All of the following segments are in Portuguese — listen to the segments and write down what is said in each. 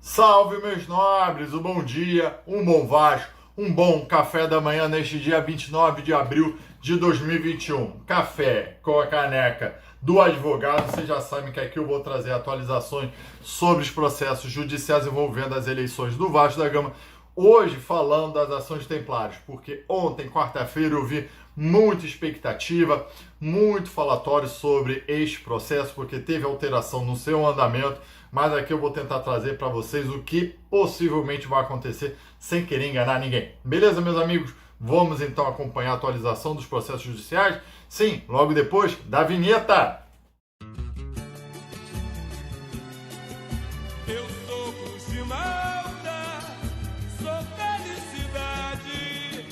Salve, meus nobres, um bom dia, um bom Vasco, um bom café da manhã neste dia 29 de abril de 2021. Café com a caneca do advogado. Vocês já sabem que aqui eu vou trazer atualizações sobre os processos judiciais envolvendo as eleições do Vasco da Gama. Hoje falando das ações templárias, porque ontem, quarta-feira, eu vi muita expectativa, muito falatório sobre este processo, porque teve alteração no seu andamento, mas aqui eu vou tentar trazer para vocês o que possivelmente vai acontecer sem querer enganar ninguém. Beleza, meus amigos? Vamos então acompanhar a atualização dos processos judiciais? Sim, logo depois da vinheta! Eu sou Cruz de Malta, sou felicidade,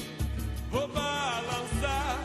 vou balançar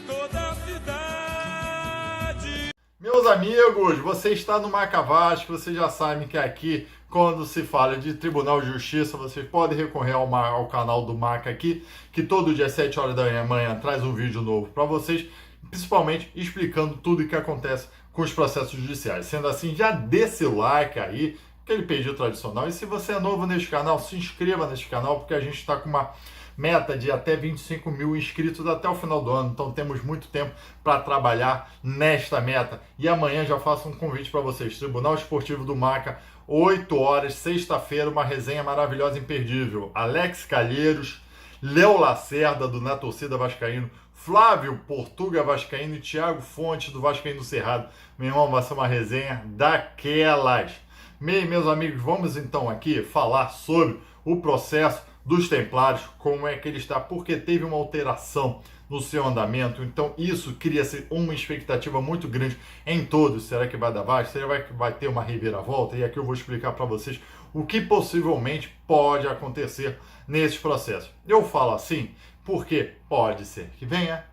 toda a cidade. Meus amigos, você está no Maca Vasco, vocês já sabem que aqui, quando se fala de Tribunal de Justiça, vocês podem recorrer ao canal do Maca aqui, que todo dia às 7 horas da manhã traz um vídeo novo para vocês, principalmente explicando tudo o que acontece com os processos judiciais. Sendo assim, já dê seu like aí, aquele pedido tradicional. E se você é novo neste canal, se inscreva neste canal, porque a gente está com uma meta de até 25 mil inscritos até o final do ano. Então temos muito tempo para trabalhar nesta meta. E amanhã já faço um convite para vocês. Tribunal Esportivo do Maca, 8 horas, sexta-feira, uma resenha maravilhosa, imperdível. Alex Calheiros, Léo Lacerda, do Na Torcida Vascaíno, Flávio Portuga Vascaíno e Thiago Fonte, do Vascaíno Cerrado. Meu irmão, vai ser uma resenha daquelas. Meus amigos, vamos então aqui falar sobre o processo dos Templários, como é que ele está, porque teve uma alteração no seu andamento, então isso cria-se uma expectativa muito grande em todos. Será que vai dar Vasco? Será que vai ter uma reviravolta? E aqui eu vou explicar para vocês o que possivelmente pode acontecer nesse processo. Eu falo assim porque pode ser que venha,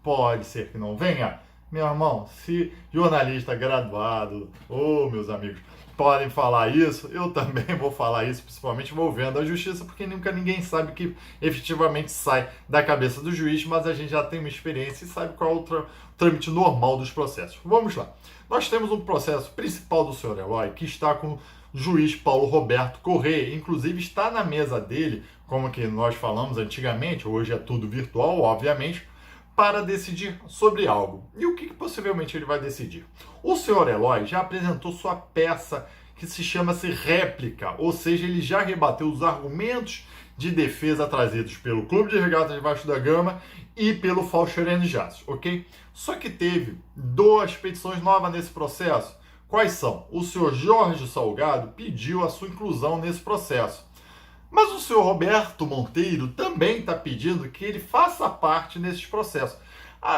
pode ser que não venha. Meu irmão, se jornalista graduado, meus amigos, podem falar isso, eu também vou falar isso, principalmente envolvendo a justiça, porque nunca ninguém sabe o que efetivamente sai da cabeça do juiz, mas a gente já tem uma experiência e sabe qual é o trâmite normal dos processos. Vamos lá. Nós temos um processo principal do senhor Eloy, que está com o juiz Paulo Roberto Correia, inclusive está na mesa dele, como que nós falamos antigamente, hoje é tudo virtual, obviamente, para decidir sobre algo. E o que possivelmente ele vai decidir? O senhor Eloy já apresentou sua peça que se chama-se réplica, ou seja, ele já rebateu os argumentos de defesa trazidos pelo Clube de Regatas de Vasco da Gama e pelo Falcherene Jazz, ok? Só que teve duas petições novas nesse processo. Quais são? O senhor Jorge Salgado pediu a sua inclusão nesse processo. Mas o senhor Roberto Monteiro também está pedindo que ele faça parte nesses processos.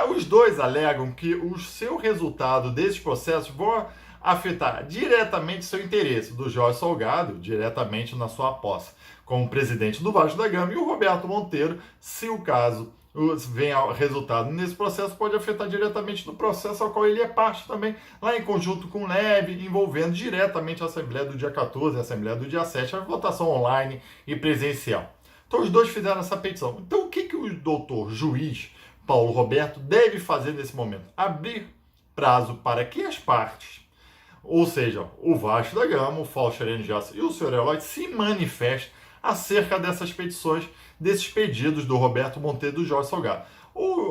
Os dois alegam que o seu resultado desses processos vão afetar diretamente seu interesse do Jorge Salgado, diretamente na sua posse como presidente do Vasco da Gama, e o Roberto Monteiro, se o caso venha resultado nesse processo, pode afetar diretamente no processo ao qual ele é parte também, lá em conjunto com o Leve, envolvendo diretamente a Assembleia do dia 14 e a Assembleia do dia 7, a votação online e presencial. Então os dois fizeram essa petição. Então o que o doutor juiz Paulo Roberto deve fazer nesse momento? Abrir prazo para que as partes, ou seja, o Vasco da Gama, o Falcherene Jazz e o senhor Eloy, se manifestem acerca dessas petições, desses pedidos do Roberto Monteiro e do Jorge Salgado.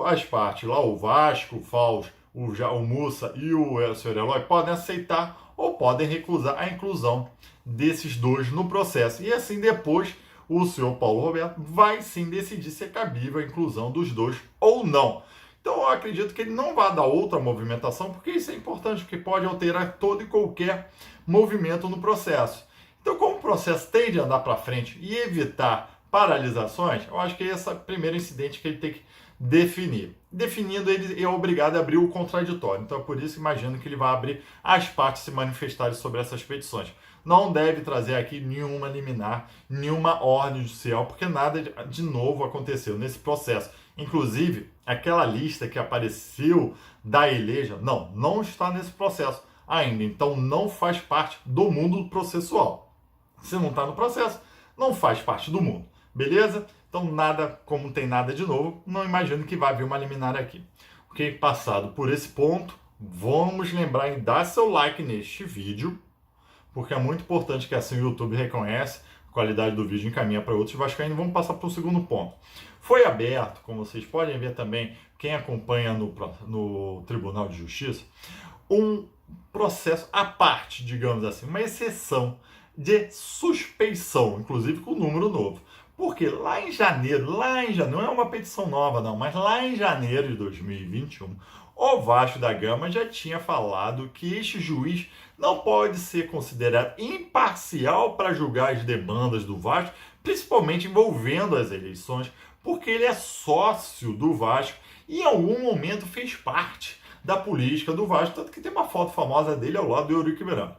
As partes lá, o Vasco, o Fals, o Mussa e o senhor Eloy podem aceitar ou podem recusar a inclusão desses dois no processo. E assim depois o senhor Paulo Roberto vai sim decidir se é cabível a inclusão dos dois ou não. Então eu acredito que ele não vai dar outra movimentação, porque isso é importante, porque pode alterar todo e qualquer movimento no processo. Então, como o processo tem de andar para frente e evitar paralisações, eu acho que esse é o primeiro incidente que ele tem que definir. Definindo, ele é obrigado a abrir o contraditório. Então, por isso, imagino que ele vai abrir as partes se manifestarem sobre essas petições. Não deve trazer aqui nenhuma liminar, nenhuma ordem judicial, porque nada de novo aconteceu nesse processo. Inclusive, aquela lista que apareceu da Eleja, não está nesse processo ainda. Então, não faz parte do mundo processual. Se não está no processo, não faz parte do mundo. Beleza? Então, nada, como tem nada de novo, não imagino que vai vir uma liminar aqui. Ok? Passado por esse ponto, vamos lembrar em dar seu like neste vídeo, porque é muito importante que assim o YouTube reconhece a qualidade do vídeo e encaminha para outros vascaínos. Vamos passar para o segundo ponto. Foi aberto, como vocês podem ver também, quem acompanha no Tribunal de Justiça, um processo à parte, digamos assim, uma exceção de suspeição, inclusive com número novo. Porque lá em janeiro, não é uma petição nova não, mas lá em janeiro de 2021, o Vasco da Gama já tinha falado que este juiz não pode ser considerado imparcial para julgar as demandas do Vasco, principalmente envolvendo as eleições, porque ele é sócio do Vasco e em algum momento fez parte da política do Vasco, tanto que tem uma foto famosa dele ao lado do Eurico Miranda.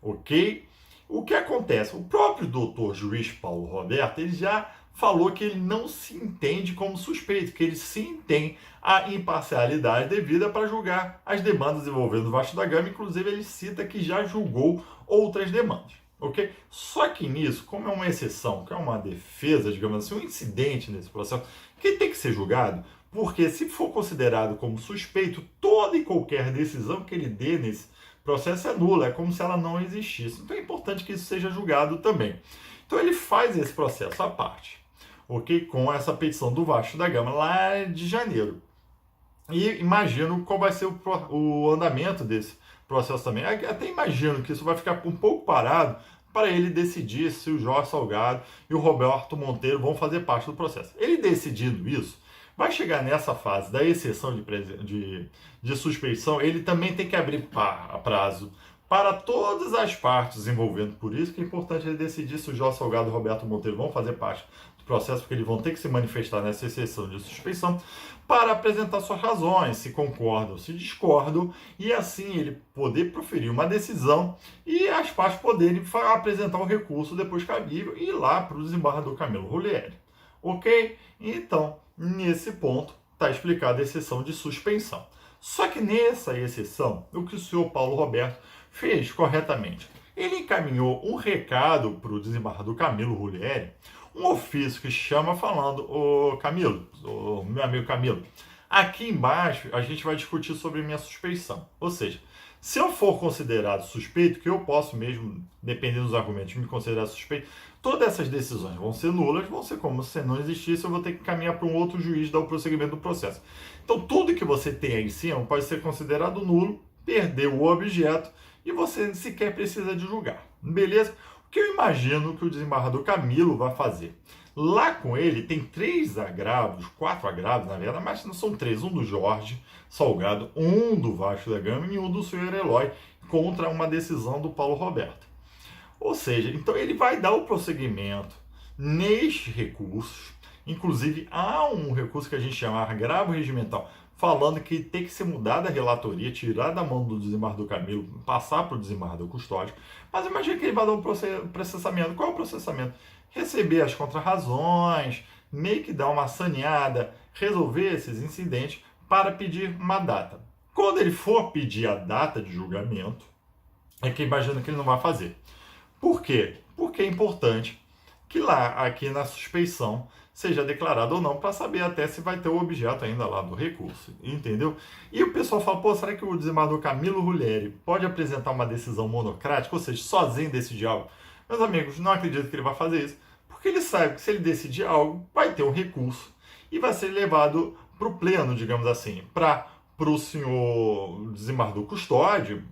Ok? O que acontece? O próprio doutor juiz Paulo Roberto, ele já falou que ele não se entende como suspeito, que ele sim tem a imparcialidade devida para julgar as demandas envolvendo o Vasco da Gama, inclusive ele cita que já julgou outras demandas, ok? Só que nisso, como é uma exceção, que é uma defesa, digamos assim, um incidente nesse processo, que tem que ser julgado, porque se for considerado como suspeito, toda e qualquer decisão que ele dê nesse processo é nula, é como se ela não existisse. Então é importante que isso seja julgado também. Então ele faz esse processo à parte, ok? Com essa petição do Vasco da Gama lá de janeiro. E imagino qual vai ser o andamento desse processo também. Até imagino que isso vai ficar um pouco parado para ele decidir se o Jorge Salgado e o Roberto Monteiro vão fazer parte do processo. Ele decidindo isso, vai chegar nessa fase da exceção de suspeição, ele também tem que abrir prazo para todas as partes envolvendo. Por isso que é importante ele decidir se o Jorge Salgado e o Roberto Monteiro vão fazer parte do processo, porque eles vão ter que se manifestar nessa exceção de suspeição para apresentar suas razões, se concordam, se discordam, e assim ele poder proferir uma decisão e as partes poderem apresentar um recurso depois cabível e ir lá para o desembargador Camilo Rulieri. Ok? Então, nesse ponto, está explicada a exceção de suspensão. Só que nessa exceção, o que o senhor Paulo Roberto fez corretamente? Ele encaminhou um recado para o desembargador Camilo Rulieri, um ofício que chama falando: ô Camilo, ô meu amigo Camilo, aqui embaixo a gente vai discutir sobre minha suspeição. Ou seja, se eu for considerado suspeito, que eu posso mesmo, dependendo dos argumentos, me considerar suspeito, todas essas decisões vão ser nulas, vão ser como se não existisse, eu vou ter que caminhar para um outro juiz dar o prosseguimento do processo. Então, tudo que você tem aí em cima pode ser considerado nulo, perdeu o objeto e você sequer precisa de julgar. Beleza? O que eu imagino que o desembargador Camilo vai fazer? Lá com ele tem 4 agravos, na verdade, mas não são 3. Um do Jorge Salgado, um do Vasco da Gama e um do senhor Eloy, contra uma decisão do Paulo Roberto. Ou seja, então ele vai dar o prosseguimento nestes recursos. Inclusive, há um recurso que a gente chama agravo regimental, falando que tem que ser mudada a relatoria, tirar da mão do desembargador Camilo, passar para o desembargador Custódio. Mas imagina que ele vai dar um processamento. Qual é o processamento? Receber as contrarrazões, meio que dar uma saneada, resolver esses incidentes para pedir uma data. Quando ele for pedir a data de julgamento, é que imagina que ele não vai fazer. Por quê? Porque é importante que lá, aqui na suspeição, seja declarado ou não, para saber até se vai ter o objeto ainda lá do recurso, entendeu? E o pessoal fala, pô, será que o desembargador Camilo Rulieri pode apresentar uma decisão monocrática, ou seja, sozinho decidir algo? Meus amigos, não acredito que ele vai fazer isso, porque ele sabe que se ele decidir algo, vai ter um recurso e vai ser levado para o pleno, digamos assim, para o senhor desembargador Custódio.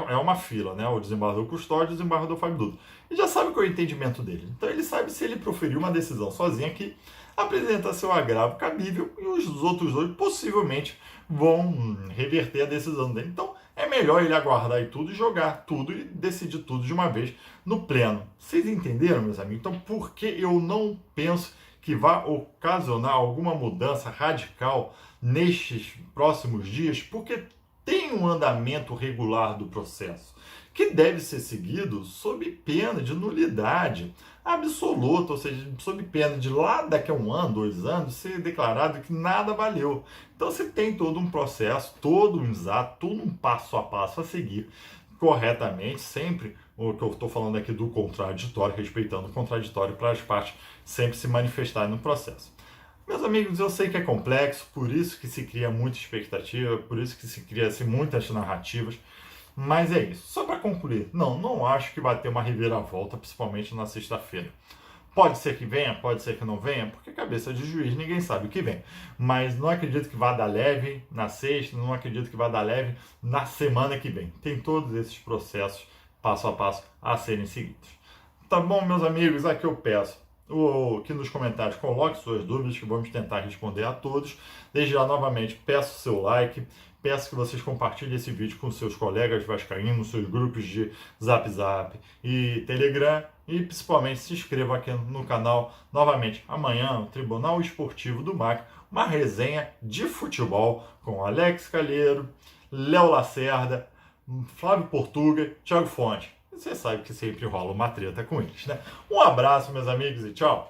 É uma fila, né? O desembargador Custódio e o desembargador Fábio Dutra. E já sabe qual é o entendimento dele. Então ele sabe se ele proferir uma decisão sozinho aqui, apresenta seu agravo cabível e os outros dois possivelmente vão reverter a decisão dele. Então é melhor ele aguardar e tudo, jogar tudo e decidir tudo de uma vez no pleno. Vocês entenderam, meus amigos? Então por que eu não penso que vai ocasionar alguma mudança radical nestes próximos dias? Porque tem um andamento regular do processo, que deve ser seguido sob pena de nulidade absoluta, ou seja, sob pena de lá daqui a 1 ano, 2 anos, ser declarado que nada valeu. Então você tem todo um processo, todo um exato, todo um passo a passo a seguir corretamente, sempre o que eu estou falando aqui do contraditório, respeitando o contraditório para as partes sempre se manifestarem no processo. Meus amigos, eu sei que é complexo, por isso que se cria muita expectativa, por isso que se cria muitas narrativas, Mas é isso. Só para concluir, não acho que vai ter uma reviravolta, principalmente na sexta-feira. Pode ser que venha, pode ser que não venha, porque cabeça de juiz ninguém sabe o que vem. Mas não acredito que vá dar leve na sexta, não acredito que vá dar leve na semana que vem. Tem todos esses processos passo a passo a serem seguidos. Tá bom, meus amigos? Aqui eu peço que nos comentários coloque suas dúvidas, que vamos tentar responder a todos. Desde já, novamente, peço o seu like, peço que vocês compartilhem esse vídeo com seus colegas vascaínos, seus grupos de Zap e Telegram, e principalmente se inscreva aqui no canal. Novamente, amanhã, o Tribunal Esportivo do MAC, uma resenha de futebol com Alex Calheiro, Léo Lacerda, Flávio Portuga, Thiago Fonte. Você sabe que sempre rola uma treta com eles, né? Um abraço, meus amigos, e tchau!